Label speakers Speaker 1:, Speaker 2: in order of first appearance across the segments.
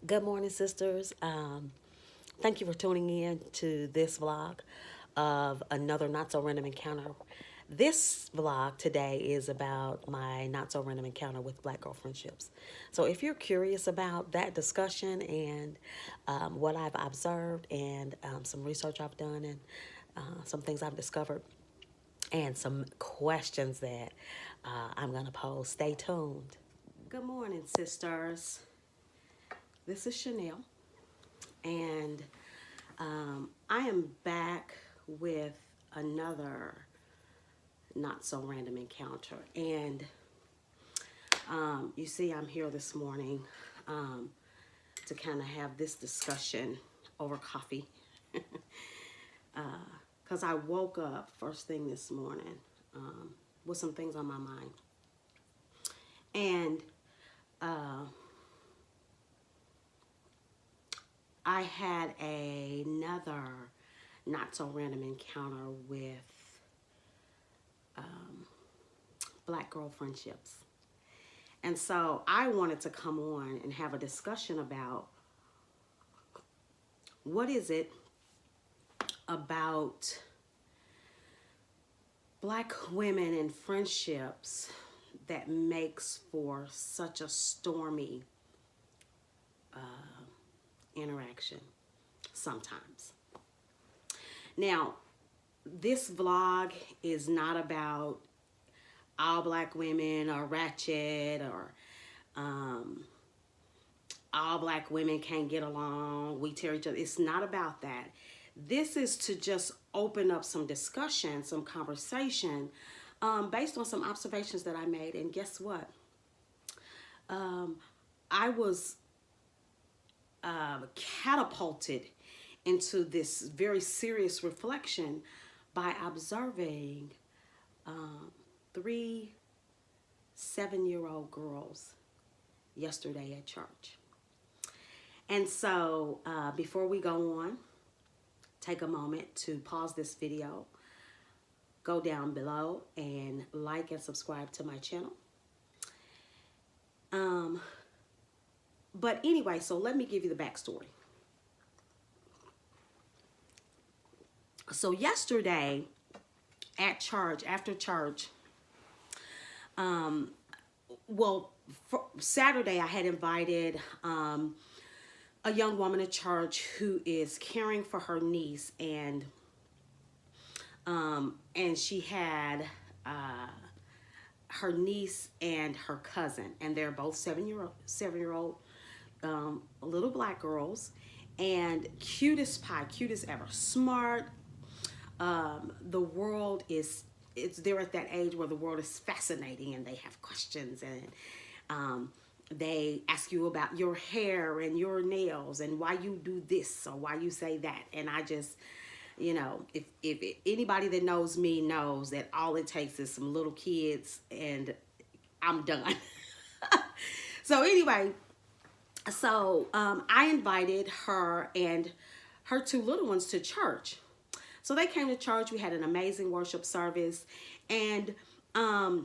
Speaker 1: Good morning, sisters. Thank you for tuning in to this vlog of another not so random encounter. This vlog today is about my not so random encounter with Black Girl Friendships. So, if you're curious about that discussion and what I've observed and some research I've done and some things I've discovered and some questions that I'm going to pose, stay tuned. Good morning, sisters. This is Chanel. And I am back with another not so random encounter. And you see, I'm here this morning to kind of have this discussion over coffee. Because I woke up first thing this morning with some things on my mind. And I had another not so random encounter with Black Girl Friendships. And so I wanted to come on and have a discussion about what is it about Black women and friendships that makes for such a stormy interaction sometimes. Now, this vlog is not about all Black women are ratchet or all Black women can't get along, we tear each other. It's not about that. This is to just open up some discussion, some conversation based on some observations that I made. And guess what? I was catapulted into this very serious reflection by observing 3 7-year-old girls yesterday at church. And so before we go on, take a moment to pause this video, go down below and like and subscribe to my channel. But anyway, so let me give you the backstory. So yesterday at church, after church, Saturday I had invited a young woman to church who is caring for her niece, and she had her niece and her cousin, and they're both 7-year-old little Black girls, and cute as pie, cute as ever, smart. The world is, they're at that age where the world is fascinating and they have questions, and they ask you about your hair and your nails and why you do this or why you say that. And I just, if anybody that knows me knows that all it takes is some little kids and I'm done. So anyway, I invited her and her 2 little ones to church. So they came to church. We had an amazing worship service. And, I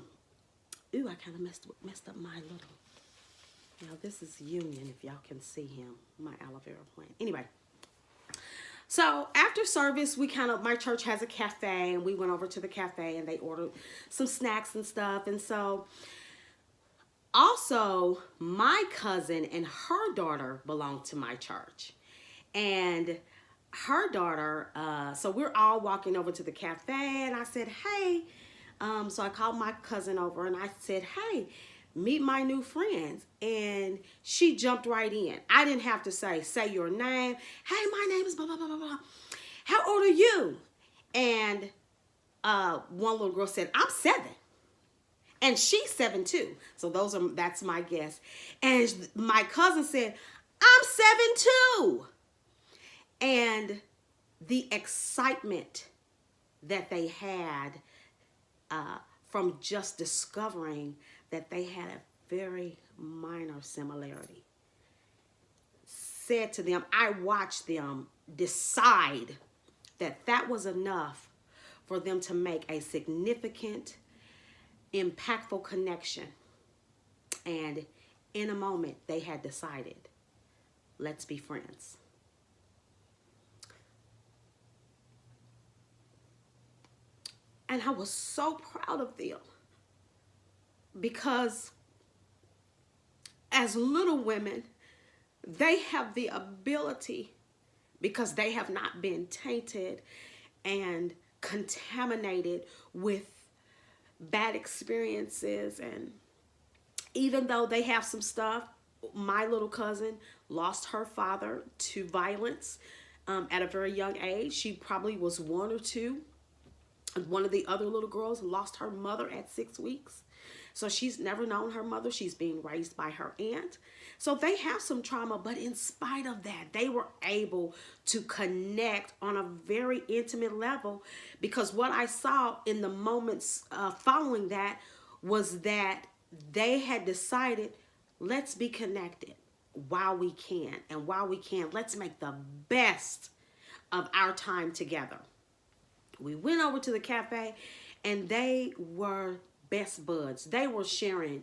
Speaker 1: kind of messed up my little, this is Union, if y'all can see him, my aloe vera plant. Anyway, so after service, my church has a cafe, and we went over to the cafe and they ordered some snacks and stuff. And so also my cousin and her daughter belong to my church. And her daughter, so we're all walking over to the cafe, and I said, hey, so I called my cousin over and I said, hey, meet my new friends. And she jumped right in. I didn't have to say your name. Hey, my name is blah, blah, blah, blah, blah. How old are you? And one little girl said, I'm 7. And she's 7 too. So that's my guess. And my cousin said, I'm 7 too. And the excitement that they had from just discovering that they had a very minor similarity said to them, I watched them decide that that was enough for them to make a significant, impactful connection. And in a moment, they had decided Let's be friends. And I was so proud of them because as little women, they have the ability, because they have not been tainted and contaminated with bad experiences. And even though they have some stuff, my little cousin lost her father to violence at a very young age. She probably was 1 or 2. One of the other little girls lost her mother at 6 weeks. So she's never known her mother. She's being raised by her aunt. So they have some trauma, but in spite of that, they were able to connect on a very intimate level, because what I saw in the moments following that was that they had decided, let's be connected while we can. And while we can, let's make the best of our time together. We went over to the cafe and they were best buds. They were sharing.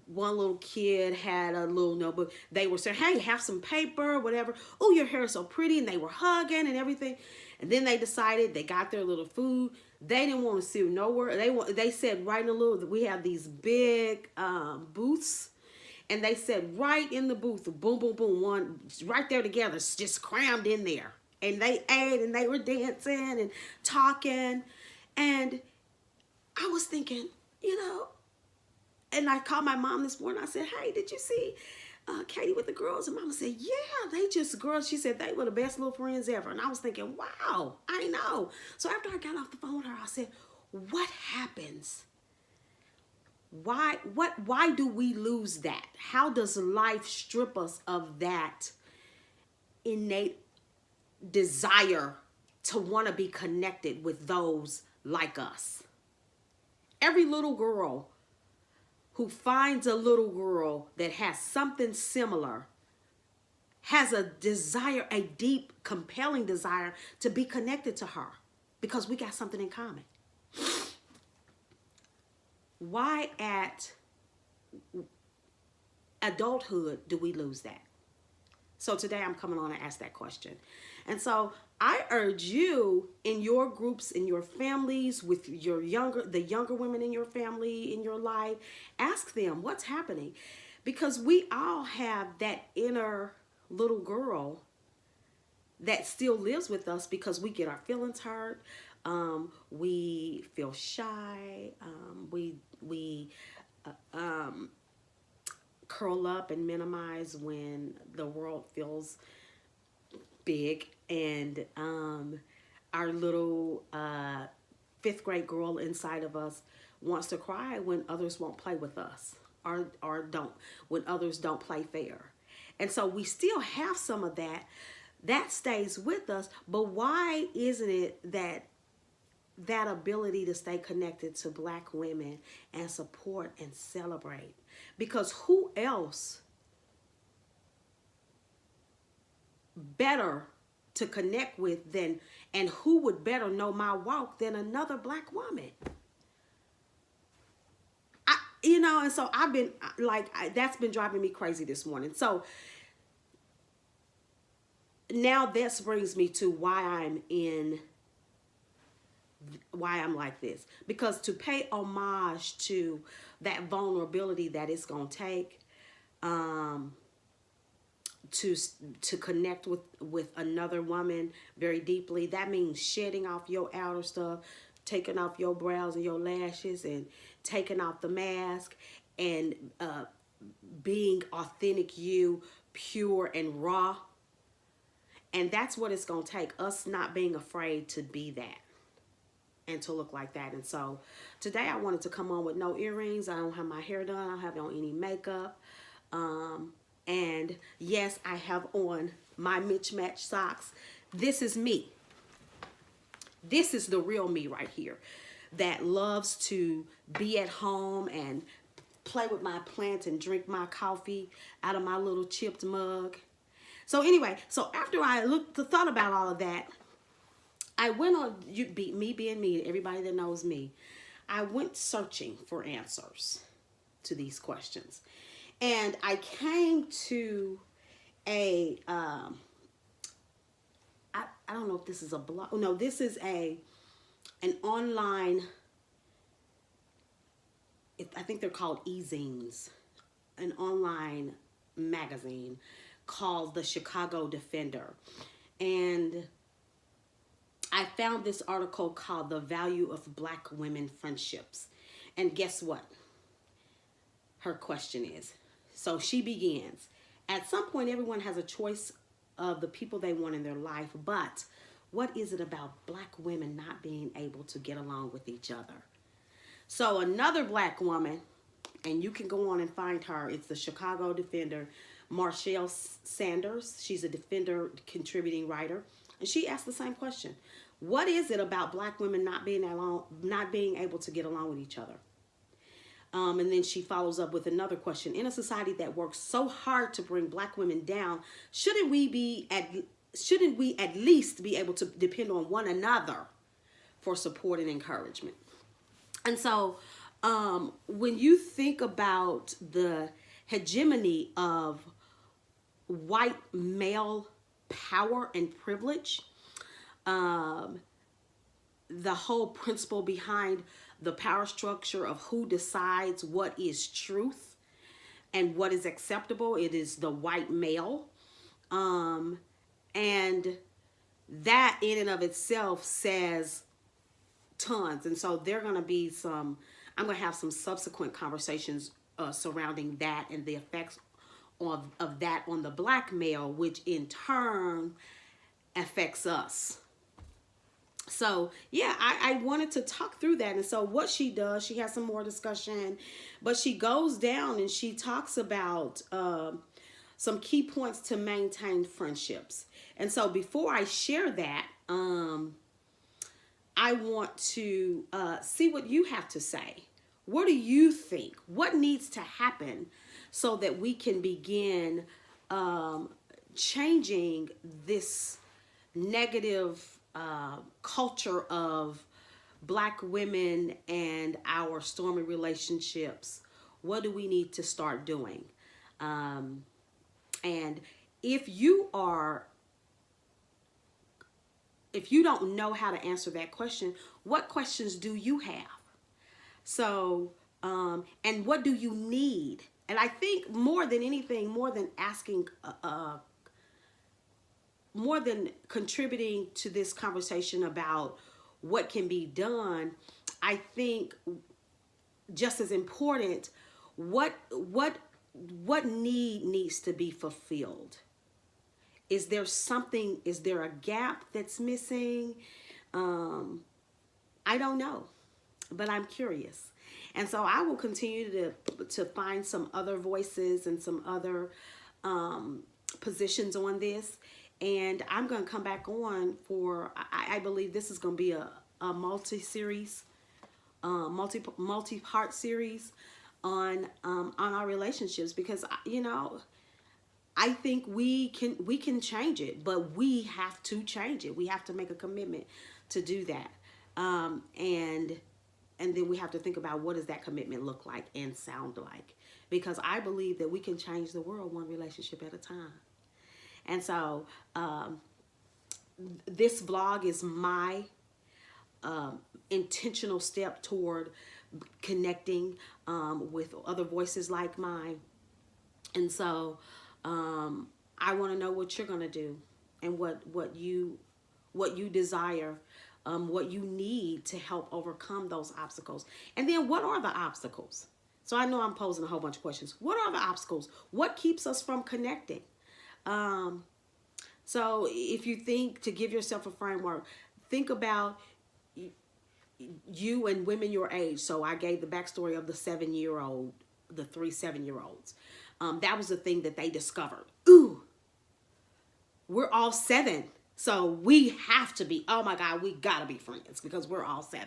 Speaker 1: One little kid had a little notebook. They were saying, hey, have some paper, whatever. Oh, your hair is so pretty. And they were hugging and everything. And then they decided, they got their little food. They didn't want to sit nowhere. They said right in the little, we have these big booths. And they said right in the booth, boom, boom, boom, one right there together, just crammed in there. And they ate and they were dancing and talking. And I was thinking, and I called my mom this morning. I said, hey, did you see Katie with the girls? And Mama said, yeah, they just girls. She said they were the best little friends ever. And I was thinking, wow, I know. So after I got off the phone with her, I said, what happens? Why do we lose that? How does life strip us of that innate desire to want to be connected with those like us? Every little girl who finds a little girl that has something similar has a desire, a deep, compelling desire to be connected to her, because we got something in common. Why at adulthood do we lose that? So today I'm coming on to ask that question. And so I urge you in your groups, in your families, with the younger women in your family, in your life, ask them what's happening. Because we all have that inner little girl that still lives with us, because we get our feelings hurt. We feel shy. We curl up and minimize when the world feels big. And our little 5th grade girl inside of us wants to cry when others won't play with us, or don't, when others don't play fair. And so we still have some of that stays with us. But why isn't it that ability to stay connected to Black women and support and celebrate? Because who else better to connect with than, and who would better know my walk than another Black woman? And so I've been that's been driving me crazy this morning. So now this brings me to why I'm like this. Because to pay homage to that vulnerability that it's going to take to connect with another woman very deeply, that means shedding off your outer stuff, taking off your brows and your lashes, and taking off the mask, and being authentic you, pure and raw. And that's what it's going to take, us not being afraid to be that and to look like that. And so today I wanted to come on with no earrings. I don't have my hair done. I don't have on any makeup. And yes, I have on my mismatched socks. This is me. This is the real me right here, that loves to be at home and play with my plants and drink my coffee out of my little chipped mug. So anyway, so after I thought about all of that, I went on, me being me, everybody that knows me, I went searching for answers to these questions. And I came to a, I don't know if this is a blog. No, this is an online, I think they're called e-zines, an online magazine called the Chicago Defender. And I found this article called The Value of Black Women Friendships. And guess what? Her question is. So she begins, at some point everyone has a choice of the people they want in their life, but what is it about Black women not being able to get along with each other? So another Black woman, and you can go on and find her, it's the Chicago Defender, Marshall Sanders. She's a Defender contributing writer, and she asked the same question. What is it about Black women not being able to get along with each other? And then she follows up with another question. In a society that works so hard to bring Black women down, shouldn't we at least be able to depend on one another for support and encouragement? And so when you think about the hegemony of white male power and privilege, the whole principle behind the power structure of who decides what is truth and what is acceptable, it is the white male. And that in and of itself says tons. And so there are going to be I'm going to have some subsequent conversations surrounding that and the effects of that on the Black male, which in turn affects us. So yeah, I wanted to talk through that. And so what she does, she has some more discussion, but she goes down and she talks about some key points to maintain friendships. And so before I share that, I want to see what you have to say. What do you think? What needs to happen so that we can begin changing this negative culture of Black women and our stormy relationships? What do we need to start doing? And if you don't know how to answer that question, what questions do you have? So, and what do you need? And I think more than anything, more than asking, more than contributing to this conversation about what can be done, I think just as important, what need needs to be fulfilled? Is there a gap that's missing? I don't know, but I'm curious. And so I will continue to find some other voices and some other positions on this. And I'm going to come back on for, I believe this is going to be a multi-series, multi-part series on our relationships, because, you know, I think we can change it, but we have to change it. We have to make a commitment to do that. And then we have to think about what does that commitment look like and sound like, because I believe that we can change the world one relationship at a time. And so this vlog is my intentional step toward connecting with other voices like mine. And so I want to know what you're going to do and what you desire, what you need to help overcome those obstacles. And then what are the obstacles? So I know I'm posing a whole bunch of questions. What are the obstacles? What keeps us from connecting? So if you think to give yourself a framework, think about you and women your age. So I gave the backstory of the 7-year-old, the 3 7-year-olds. That was the thing that they discovered. Ooh, we're all 7. So we have to be, oh my God, we gotta be friends because we're all 7.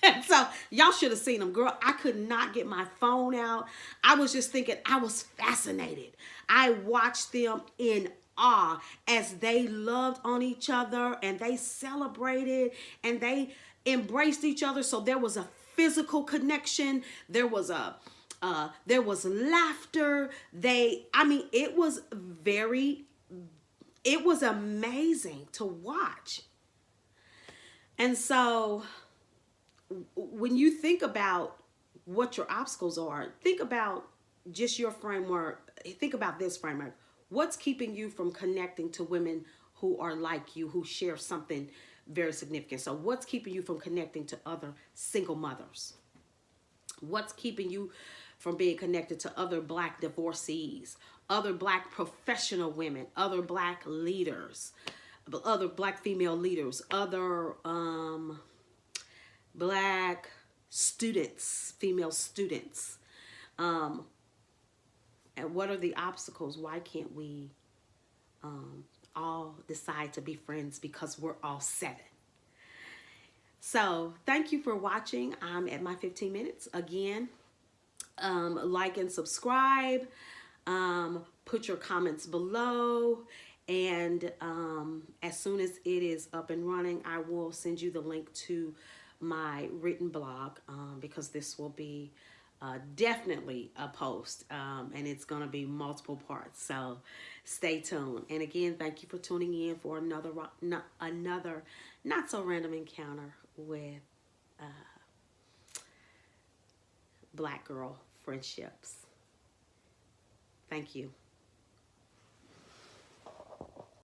Speaker 1: And so y'all should have seen them, girl. I could not get my phone out. I was just thinking, I was fascinated. I watched them in awe as they loved on each other and they celebrated and they embraced each other. So there was a physical connection. There was a
Speaker 2: There was laughter. It was it was amazing to watch. And so when you think about what your obstacles are, think about just your framework. Think about this framework. What's keeping you from connecting to women who are like you, who share something very significant? So, what's keeping you from connecting to other single mothers? What's keeping you from being connected to other Black divorcees, other Black professional women, other Black leaders, other Black female leaders, other Black students, female students? And what are the obstacles? Why can't we all decide to be friends because we're all 7? So thank you for watching. I'm at my 15 minutes. Again, like and subscribe. Put your comments below. And as soon as it is up and running, I will send you the link to my written blog, because this will be definitely a post, and it's going to be multiple parts. So stay tuned. And again, thank you for tuning in for another not so random encounter with Black girl friendships. Thank you.